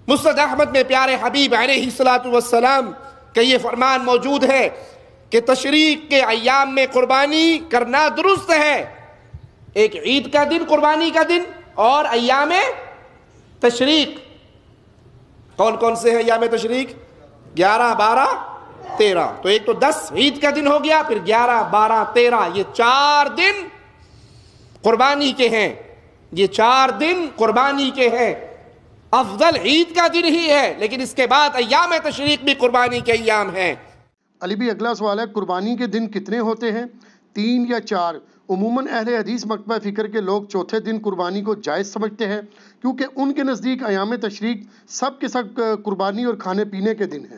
مسند احمد میں پیارے حبیب علیہ الصلوۃ والسلام کا یہ فرمان موجود ہے کہ تشریق کے ایام میں قربانی کرنا درست ہے. ایک عید کا دن، قربانی کا دن، اور ایام تشریق. کون کون سے ہیں ایام تشریق؟ 11، 12، 13. تو ایک تو 10 عید کا دن ہو گیا، پھر 11، 12، 13، یہ 4 دن قربانی کے ہیں. یہ 4 دن قربانی کے ہیں. افضل عید کا دن ہی ہے، لیکن اس کے بعد ایام تشریق بھی قربانی کے ایام ہیں. علی بھی اگلا سوال ہے، قربانی کے دن کتنے ہوتے ہیں، 3 یا 4؟ عموماً اہل حدیث مکتبہ فکر کے لوگ چوتھے دن قربانی کو جائز سمجھتے ہیں، کیونکہ ان کے نزدیک ایام تشریق سب کے سب قربانی اور کھانے پینے کے دن ہیں.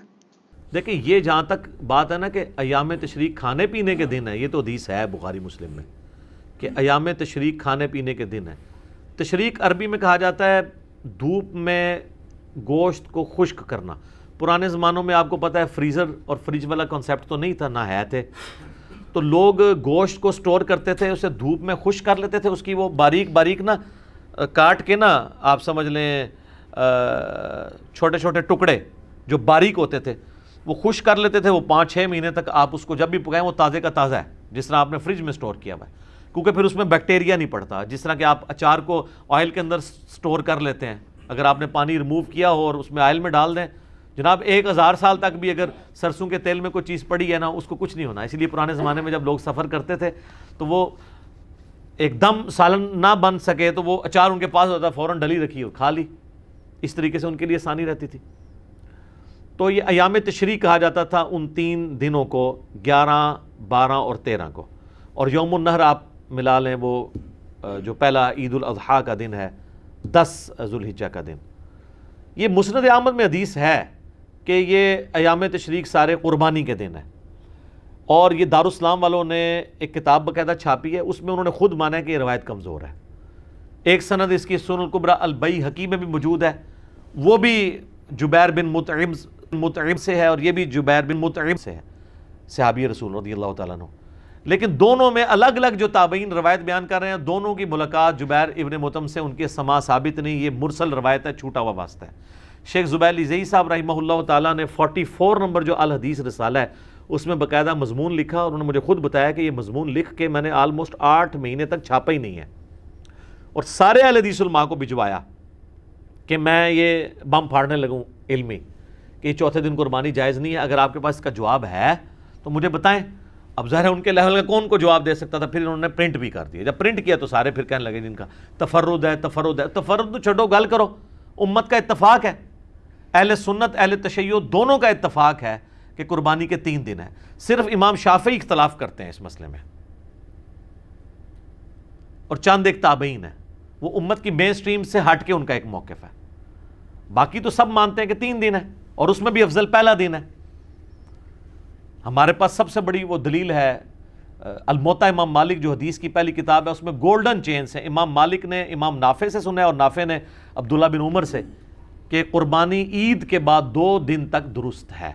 دیکھیں، یہ جہاں تک بات ہے نا کہ ایام تشریق کھانے پینے کے دن ہے، یہ تو حدیث ہے بخاری مسلم میں کہ ایام تشریق کھانے پینے کے دن ہے. تشریق عربی میں کہا جاتا ہے دھوپ میں گوشت کو خشک کرنا. پرانے زمانوں میں آپ کو پتہ ہے فریزر اور فریج والا کنسیپٹ تو نہیں تھا، نہ ہے تھے، تو لوگ گوشت کو سٹور کرتے تھے، اسے دھوپ میں خشک کر لیتے تھے، اس کی وہ باریک باریک نا کاٹ کے نا آپ سمجھ لیں چھوٹے چھوٹے ٹکڑے جو باریک ہوتے تھے وہ خشک کر لیتے تھے. وہ 5-6 مہینے تک آپ اس کو جب بھی پکائیں وہ تازے کا تازہ ہے، جس طرح آپ نے فریج میں سٹور کیا ہوا ہے، کیونکہ پھر اس میں بیکٹیریا نہیں پڑتا. جس طرح کہ آپ اچار کو آئل کے اندر سٹور کر لیتے ہیں، اگر آپ نے پانی ریموو کیا ہو اور اس میں آئل میں ڈال دیں جناب 1000 سال تک بھی اگر سرسوں کے تیل میں کوئی چیز پڑی ہے نا اس کو کچھ نہیں ہونا. اسی لیے پرانے زمانے میں جب لوگ سفر کرتے تھے تو وہ ایک دم سالن نہ بن سکے تو وہ اچار ان کے پاس ہوتا فوراً ڈلی رکھی اور کھا لی. اس طریقے سے ان کے لیے آسانی رہتی تھی. تو یہ ایام تشریق کہا جاتا تھا ان 3 دنوں کو، 11، 12 اور 13 کو. اور یوم النحر آپ ملا لیں، وہ جو پہلا عید الاضحیٰ کا دن ہے، 10 ذوالحجہ کا دن. یہ مسند احمد میں حدیث ہے کہ یہ ایام تشریق سارے قربانی کے دن ہیں. اور یہ دارالاسلام والوں نے ایک کتاب باقاعدہ چھاپی ہے، اس میں انہوں نے خود مانا ہے کہ یہ روایت کمزور ہے. ایک سند اس کی سنن الکبریٰ البیہقی میں بھی موجود ہے، وہ بھی جبیر بن مطعم سے ہے، اور یہ بھی جبیر بن مطعم سے ہے، صحابی رسول رضی اللہ تعالیٰ عنہ. لیکن دونوں میں الگ الگ جو تابعین روایت بیان کر رہے ہیں، دونوں کی ملاقات جبیر ابن مطعم سے ان کے سماع ثابت نہیں. یہ مرسل روایت ہے، چھوٹا ہوا واسطہ ہے. شیخ زبیر علیزئی صاحب رحمہ اللہ تعالیٰ نے 44 نمبر جو الحدیث رسالہ ہے اس میں باقاعدہ مضمون لکھا، اور انہوں نے مجھے خود بتایا کہ یہ مضمون لکھ کے میں نے آلموسٹ 8 مہینے تک چھاپا ہی نہیں ہے، اور سارے اہل حدیث علماء کو بھجوایا کہ میں یہ بم پھاڑنے لگوں علمی کہ یہ چوتھے دن قربانی جائز نہیں ہے. اگر آپ کے پاس اس کا جواب ہے تو مجھے بتائیں. اب ظاہر ہے ان کے لیول کا کون کو جواب دے سکتا تھا. پھر انہوں نے پرنٹ بھی کر دیا. جب پرنٹ کیا تو سارے پھر کہنے لگے جن کا تفرد ہے. تفرد تو چھوڑو، گل کرو. امت کا اتفاق ہے، اہل سنت اہل تشیع دونوں کا اتفاق ہے کہ قربانی کے 3 دن ہیں. صرف امام شافعی اختلاف کرتے ہیں اس مسئلے میں، اور چند ایک تابعین ہیں، وہ امت کی مین سٹریم سے ہٹ کے ان کا ایک موقف ہے. باقی تو سب مانتے ہیں کہ 3 دن ہے، اور اس میں بھی افضل پہلا دن ہے. ہمارے پاس سب سے بڑی وہ دلیل ہے الموطا امام مالک جو حدیث کی پہلی کتاب ہے، اس میں گولڈن چینز ہیں. امام مالک نے امام نافع سے سنا ہے اور نافع نے عبداللہ بن عمر سے کہ قربانی عید کے بعد 2 دن تک درست ہے.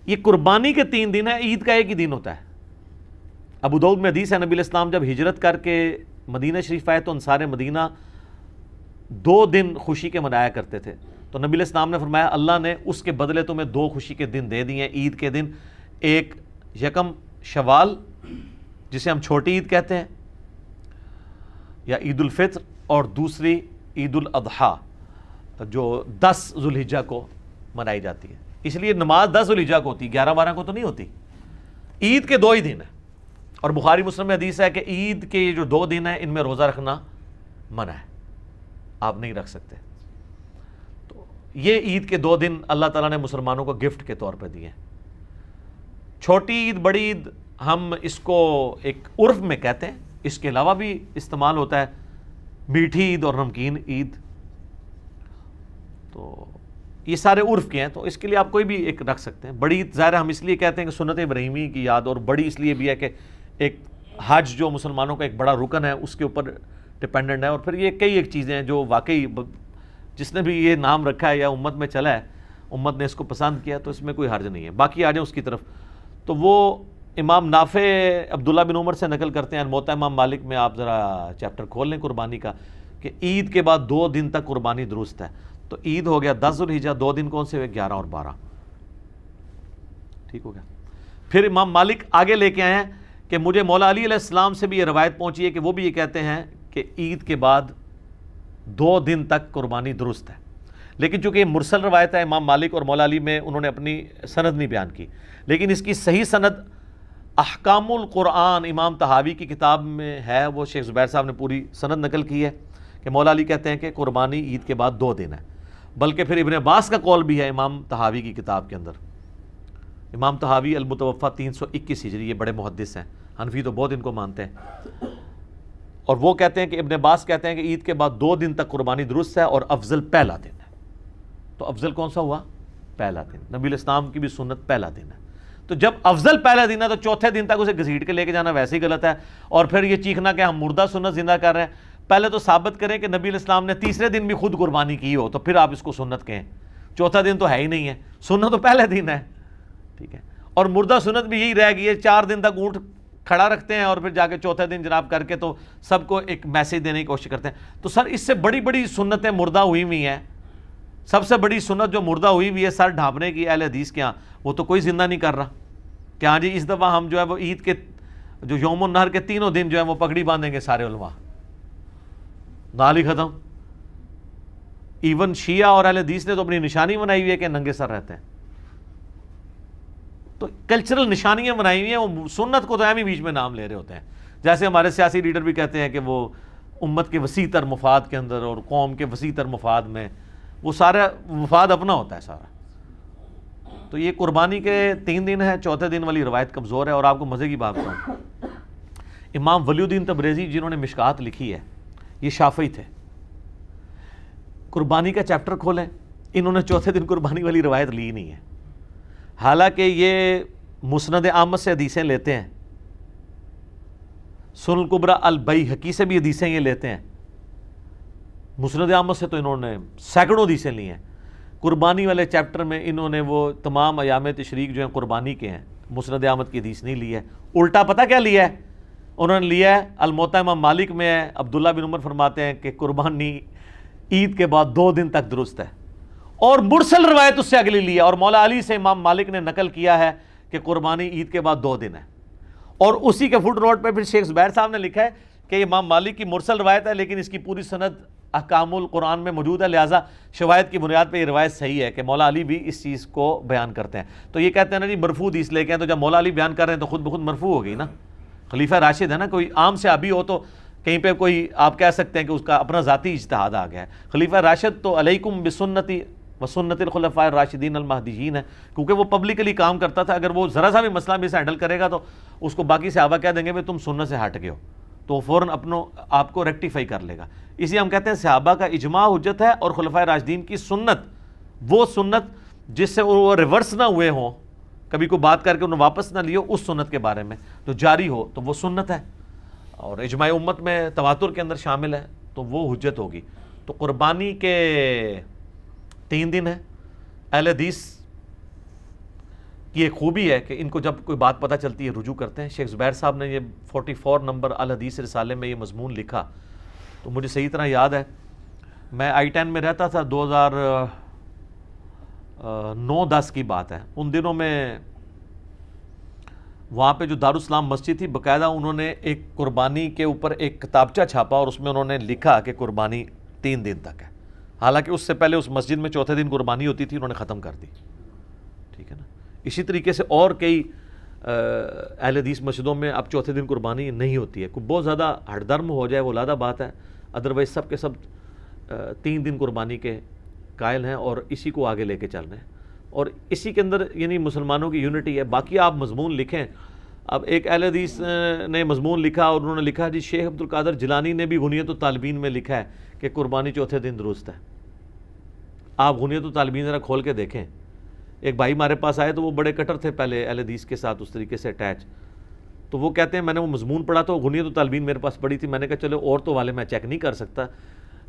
یہ قربانی کے 3 دن ہے، عید کا ایک ہی دن ہوتا ہے. ابو داؤد میں حدیث ہے نبی علیہ السلام جب ہجرت کر کے مدینہ شریف آئے تو انصار مدینہ 2 دن خوشی کے منایا کرتے تھے. تو نبی علیہ السلام نے فرمایا اللہ نے اس کے بدلے تمہیں 2 خوشی کے دن دے دیے ہیں عید کے دن. ایک 1 شوال جسے ہم چھوٹی عید کہتے ہیں یا عید الفطر، اور دوسری عید الاضحیٰ جو 10 ذوالحجہ کو منائی جاتی ہے. اس لیے نماز 10 ذوالحجہ کو ہوتی، 11-12 کو تو نہیں ہوتی. عید کے 2 ہی دن ہیں، اور بخاری مسلم میں حدیث ہے کہ عید کے یہ جو 2 دن ہیں ان میں روزہ رکھنا منع ہے، آپ نہیں رکھ سکتے. تو یہ عید کے 2 دن اللہ تعالیٰ نے مسلمانوں کو گفٹ کے طور پہ دیے. چھوٹی عید بڑی عید ہم اس کو ایک عرف میں کہتے ہیں، اس کے علاوہ بھی استعمال ہوتا ہے میٹھی عید اور نمکین عید. تو یہ سارے عرف کے ہیں، تو اس کے لیے آپ کوئی بھی ایک رکھ سکتے ہیں. بڑی عید ظاہر ہم اس لیے کہتے ہیں کہ سنت ابراہیمی کی یاد، اور بڑی اس لیے بھی ہے کہ ایک حج جو مسلمانوں کا ایک بڑا رکن ہے اس کے اوپر ڈپینڈنٹ ہے. اور پھر یہ کئی ایک چیزیں ہیں جو واقعی جس نے بھی یہ نام رکھا ہے یا امت میں چلا ہے، امت نے اس کو پسند کیا، تو اس میں کوئی حرج نہیں ہے. باقی آ جائیں اس کی طرف. تو وہ امام نافع عبداللہ بن عمر سے نقل کرتے ہیں الموطا امام مالک میں. آپ ذرا چیپٹر کھول لیں قربانی کا کہ عید کے بعد 2 دن تک قربانی درست ہے. تو عید ہو گیا 10 ذوالحجہ، 2 دن کون سے ہوئے؟ 11 اور 12، ٹھیک ہو گیا۔ پھر امام مالک آگے لے کے آئے ہیں کہ مجھے مولا علی علیہ السلام سے بھی یہ روایت پہنچی ہے کہ وہ بھی یہ کہتے ہیں کہ عید کے بعد 2 دن تک قربانی درست ہے، لیکن چونکہ یہ مرسل روایت ہے، امام مالک اور مولا علی میں انہوں نے اپنی سند نہیں بیان کی، لیکن اس کی صحیح سند احکام القرآن امام طحاوی کی کتاب میں ہے، وہ شیخ زبیر صاحب نے پوری سند نقل کی ہے کہ مولا علی کہتے ہیں کہ قربانی عید کے بعد 2 دن ہے، بلکہ پھر ابن عباس کا قول بھی ہے امام طحاوی کی کتاب کے اندر۔ امام طحاوی المتوفا 321 ہجری، یہ بڑے محدث ہیں، حنفی تو بہت ان کو مانتے ہیں، اور وہ کہتے ہیں کہ ابن عباس کہتے ہیں کہ عید کے بعد 2 دن تک قربانی درست ہے اور افضل پہلا دن ہے۔ تو افضل کون سا ہوا؟ پہلا دن۔ نبی الاسلام کی بھی سنت پہلا دن ہے، تو جب افضل پہلا دن ہے تو چوتھے دن تک اسے گھسیٹ کے لے کے جانا ویسے ہی غلط ہے، اور پھر یہ چیخنا کہ ہم مردہ سنت زندہ کر رہے ہیں۔ پہلے تو ثابت کریں کہ نبی الاسلام نے تیسرے دن بھی خود قربانی کی ہو، تو پھر آپ اس کو سنت کہیں، چوتھا دن تو ہے ہی نہیں ہے، سنت تو پہلے دن ہے، ٹھیک ہے۔ اور مردہ سنت بھی یہی رہ گئی ہے، 4 دن تک اونٹ کھڑا رکھتے ہیں اور پھر جا کے چوتھے دن جناب کر کے تو سب کو ایک میسج دینے کی کوشش کرتے ہیں۔ تو سر اس سے بڑی بڑی سنتیں مردہ ہوئی ہوئی ہیں، سب سے بڑی سنت جو مردہ ہوئی ہوئی ہے سر ڈھانپنے کی اہل حدیث کے ہاں، وہ تو کوئی زندہ نہیں کر رہا کہ ہاں جی اس دفعہ ہم جو ہے وہ عید کے جو یوم النہر کے 3 دن جو ہے وہ پگڑی باندھیں گے سارے علماء، گالی ختم۔ ایون شیعہ اور اہل حدیث نے تو اپنی نشانی بنائی ہوئی ہے کہ ننگے سر رہتے ہیں، تو کلچرل نشانیاں بنائی ہوئی ہیں، وہ سنت کو تو اہم ہی بیچ میں نام لے رہے ہوتے ہیں۔ جیسے ہمارے سیاسی لیڈر بھی کہتے ہیں کہ وہ امت کے وسیع تر مفاد کے اندر اور قوم کے وسیع تر مفاد میں، وہ سارا مفاد اپنا ہوتا ہے سارا۔ تو یہ قربانی کے 3 دن ہے، چوتھے دن والی روایت کمزور ہے۔ اور آپ کو مزے کی بات بتاؤں، امام ولی الدین تبریزی جنہوں نے مشکات لکھی ہے، یہ شافعی تھے، قربانی کا چیپٹر کھولیں، انہوں نے چوتھے دن قربانی والی روایت لی نہیں ہے، حالانکہ یہ مسند احمد سے حدیثیں لیتے ہیں، سنن الکبری البیہقی سے بھی حدیثیں یہ لیتے ہیں، مسند احمد سے تو انہوں نے سینکڑوں حدیثیں لی ہیں۔ قربانی والے چیپٹر میں انہوں نے وہ تمام ایام تشریق جو ہیں قربانی کے ہیں، مسند احمد کی حدیث نہیں لی ہے، الٹا پتہ کیا لیا ہے انہوں نے؟ لیا ہے الموطا امام مالک میں ہے، عبداللہ بن عمر فرماتے ہیں کہ قربانی عید کے بعد 2 دن تک درست ہے، اور مرسل روایت اس سے اگلی لی ہے، اور مولا علی سے امام مالک نے نقل کیا ہے کہ قربانی عید کے بعد 2 دن ہے، اور اسی کے فٹ نوٹ پہ پھر شیخ زبیر صاحب نے لکھا ہے کہ امام مالک کی مرسل روایت ہے لیکن اس کی پوری سند احکام القرآن میں موجود ہے، لہٰذا شواہد کی بنیاد پہ یہ روایت صحیح ہے کہ مولا علی بھی اس چیز کو بیان کرتے ہیں۔ تو یہ کہتے ہیں نا جی مرفوع حدیث لے کے ہیں، تو جب مولا علی بیان کر رہے ہیں تو خود بخود مرفوع ہو گئی نا، خلیفہ راشد ہے نا، کوئی عام صحابی ہو تو کہیں پہ کوئی آپ کہہ سکتے ہیں کہ اس کا اپنا ذاتی اجتہاد آ گیا ہے، خلیفہ راشد تو علیکم بسنتی وسنت الخلفاء الراشدین المہدیین ہے، کیونکہ وہ پبلکلی کام کرتا تھا، اگر وہ ذرا سا بھی مسئلہ بھی ہینڈل کرے گا تو اس کو باقی صحابہ کہہ دیں گے تم سنت سے ہٹ گئے ہو، تو وہ فوراً آپ کو ریکٹیفائی کر لے گا۔ اس لیے ہم کہتے ہیں صحابہ کا اجماع حجت ہے، اور خلفائے راشدین کی سنت، وہ سنت جس سے وہ ریورس نہ ہوئے ہوں، کبھی کوئی بات کر کے انہوں واپس نہ لیو، اس سنت کے بارے میں جو جاری ہو تو وہ سنت ہے، اور اجماع امت میں تواتر کے اندر شامل ہے تو وہ حجت ہوگی۔ تو قربانی کے 3 دن ہے، اہل حدیث کی ایک خوبی ہے کہ ان کو جب کوئی بات پتہ چلتی ہے رجوع کرتے ہیں۔ شیخ زبیر صاحب نے یہ 44 نمبر الحدیث رسالے میں یہ مضمون لکھا، تو مجھے صحیح طرح یاد ہے، میں I-10 میں رہتا تھا، 2009-10 کی بات ہے، ان دنوں میں وہاں پہ جو دارالاسلام مسجد تھی، باقاعدہ انہوں نے ایک قربانی کے اوپر ایک کتابچہ چھاپا اور اس میں انہوں نے لکھا کہ قربانی 3 دن تک ہے، حالانکہ اس سے پہلے اس مسجد میں چوتھے دن قربانی ہوتی تھی، انہوں نے ختم کر دی، ٹھیک ہے نا۔ اسی طریقے سے اور کئی اہل حدیث مسجدوں میں اب چوتھے دن قربانی نہیں ہوتی ہے، کوئی بہت زیادہ ہٹ درم ہو جائے وہ علیحدہ بات ہے، ادروائز سب کے سب 3 دن قربانی کے قائل ہیں اور اسی کو آگے لے کے چل رہے ہیں، اور اسی کے اندر یعنی مسلمانوں کی یونٹی ہے۔ باقی آپ مضمون لکھیں، اب ایک اہل حدیث نے مضمون لکھا اور انہوں نے لکھا جی شیخ عبدالقادر جیلانی نے بھی غنیۃ الطالبین میں لکھا ہے کہ قربانی چوتھے دن درست ہے۔ آپ غنیۃ الطالبین ذرا کھول کے دیکھیں، ایک بھائی ہمارے پاس آئے تو وہ بڑے کٹر تھے پہلے اہل حدیث کے ساتھ اس طریقے سے اٹیچ، تو وہ کہتے ہیں میں نے وہ مضمون پڑھا تو غنیۃ الطالبین میرے پاس پڑھی تھی، میں نے کہا چلو اور تو والے میں چیک نہیں کر سکتا،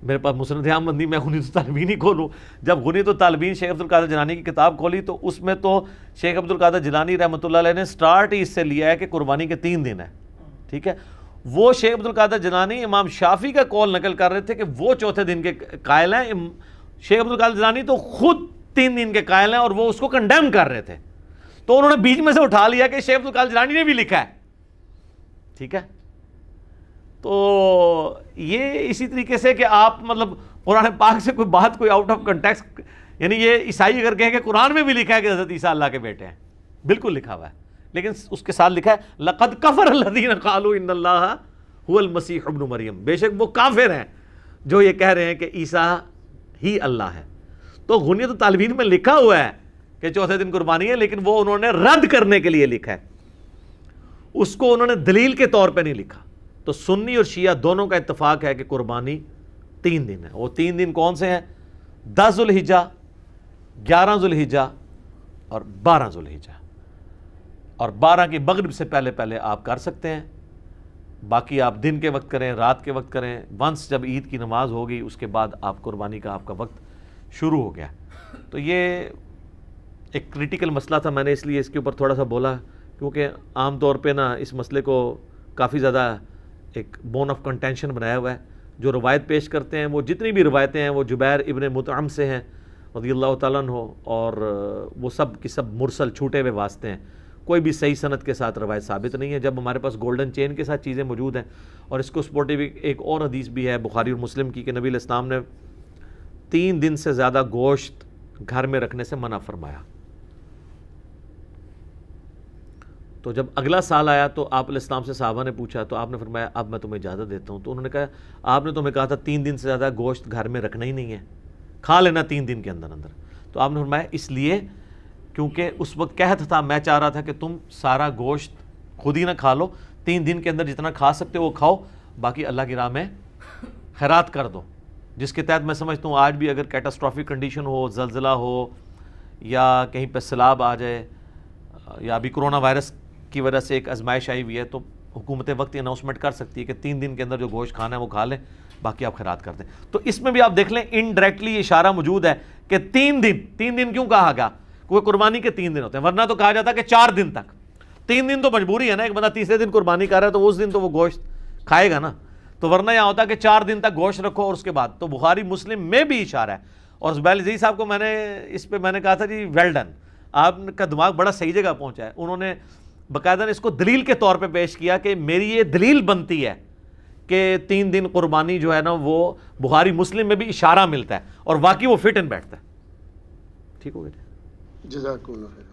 میرے پاس مسند احمد نہیں، میں غنیۃ الطالبین ہی کھولوں۔ جب غنیۃ الطالبین شیخ عبدالقادر جیلانی کی کتاب کھولی تو اس میں تو شیخ عبدالقادر جیلانی رحمۃ اللہ علیہ نے سٹارٹ ہی اس سے لیا ہے کہ قربانی کے 3 دن ہے، ٹھیک ہے۔ وہ شیخ عبدالقادر جیلانی امام شافعی کا قول نقل کر رہے تھے کہ وہ چوتھے دن کے قائل ہیں، شیخ عبد القادر جیلانی تو خود 3 دن کے قائل ہیں اور وہ اس کو کنڈیم کر رہے تھے، تو انہوں نے بیچ میں سے اٹھا لیا کہ شیخ عبد القادر جیلانی نے بھی لکھا ہے. ٹھیک ہے، تو یہ اسی طریقے سے کہ آپ مطلب قرآن پاک سے کوئی بات کوئی آؤٹ آف کنٹیکسٹ، یعنی یہ عیسائی اگر کہیں کہ قرآن میں بھی لکھا ہے کہ حضرت عیسیٰ اللہ کے بیٹے ہیں، بالکل لکھا ہوا ہے، لیکن اس کے ساتھ لکھا ہے لَقَدْ كَفَرَ الَّذِينَ قَالُوا إِنَّ اللَّهَ هُوَ الْمَسِيحُ ابْنُ مریم، بے شک وہ کافر ہیں جو یہ کہہ رہے ہیں کہ عیسیٰ ہی اللہ ہے. تو غنیت الطالبین میں لکھا ہوا ہے کہ چوتھے دن قربانی ہے، لیکن وہ انہوں نے رد کرنے کے لیے لکھا ہے، اس کو انہوں نے دلیل کے طور پہ نہیں لکھا. تو سنی اور شیعہ دونوں کا اتفاق ہے کہ قربانی 3 دن ہے. وہ 3 دن کون سے ہیں؟ 10 ذوالحجہ، 11 ذوالحجہ اور 12 ذوالحجہ. اور 12 کی مغرب سے پہلے پہلے آپ کر سکتے ہیں، باقی آپ دن کے وقت کریں، رات کے وقت کریں. ونس جب عید کی نماز ہوگی اس کے بعد آپ قربانی کا آپ کا وقت شروع ہو گیا. تو یہ ایک کریٹیکل مسئلہ تھا، میں نے اس لیے اس کے اوپر تھوڑا سا بولا، کیونکہ عام طور پہ نا اس مسئلے کو کافی زیادہ ایک بون آف کنٹینشن بنایا ہوا ہے. جو روایت پیش کرتے ہیں وہ جتنی بھی روایتیں ہیں وہ جبیر ابن مطعم سے ہیں رضی اللہ تعالیٰ عنہ، اور وہ سب کی سب مرسل چھوٹے ہوئے واسطے ہیں، کوئی بھی صحیح سند کے ساتھ روایت ثابت نہیں ہے. جب ہمارے پاس گولڈن چین کے ساتھ چیزیں موجود ہیں، اور اس کو سپورٹیو ایک اور حدیث بھی ہے بخاری اور مسلم کی کہ نبی علیہ السلام نے 3 دن سے زیادہ گوشت گھر میں رکھنے سے منع فرمایا. تو جب اگلا سال آیا تو آپ علیہ السلام سے صحابہ نے پوچھا، تو آپ نے فرمایا اب میں تمہیں اجازت دیتا ہوں. تو انہوں نے کہا آپ نے تمہیں کہا تھا 3 دن سے زیادہ گوشت گھر میں رکھنا ہی نہیں ہے، کھا لینا 3 دن کے اندر اندر. تو آپ نے فرمایا اس لیے کیونکہ اس وقت قحط تھا، میں چاہ رہا تھا کہ تم سارا گوشت خود ہی نہ کھا لو، 3 دن کے اندر جتنا کھا سکتے ہو وہ کھاؤ، باقی اللہ کی راہ میں خیرات کر دو. جس کے تحت میں سمجھتا ہوں آج بھی اگر کیٹاسٹرافک کنڈیشن ہو، زلزلہ ہو، یا کہیں پہ سیلاب آ جائے، یا ابھی کرونا وائرس کی وجہ سے ایک آزمائش آئی ہوئی ہے، تو حکومت وقت اناؤنسمنٹ کر سکتی ہے کہ 3 دن کے اندر جو گوشت کھانا ہے وہ کھا لیں، باقی آپ خیرات کر دیں. تو اس میں بھی آپ دیکھ لیں انڈائریکٹلی یہ اشارہ موجود ہے کہ 3 دن کیوں کہا گیا؟ کیونکہ قربانی کے 3 دن ہوتے ہیں، ورنہ تو کہا جاتا ہے کہ 4 دن تک. 3 دن تو مجبوری ہے نا، ایک بندہ تیسرے دن قربانی کر رہا ہے تو اس دن تو وہ گوشت کھائے گا نا. تو ورنہ یہاں ہوتا ہے کہ 4 دن تک گوشت رکھو اور اس کے بعد. تو بخاری مسلم میں بھی اشارہ ہے. اور زبیر عزیز صاحب کو میں نے اس پہ میں نے کہا تھا جی ویل ڈن، آپ کا دماغ بڑا صحیح جگہ پہنچا ہے. انہوں نے باقاعدہ اس کو دلیل کے طور پہ پیش کیا کہ میری یہ دلیل بنتی ہے کہ 3 دن قربانی جو ہے نا وہ بخاری مسلم میں بھی اشارہ ملتا ہے، اور واقعی وہ فٹ ان بیٹھتا ہے. ٹھیک ہو گیا؟ جزاک اللہ خیر.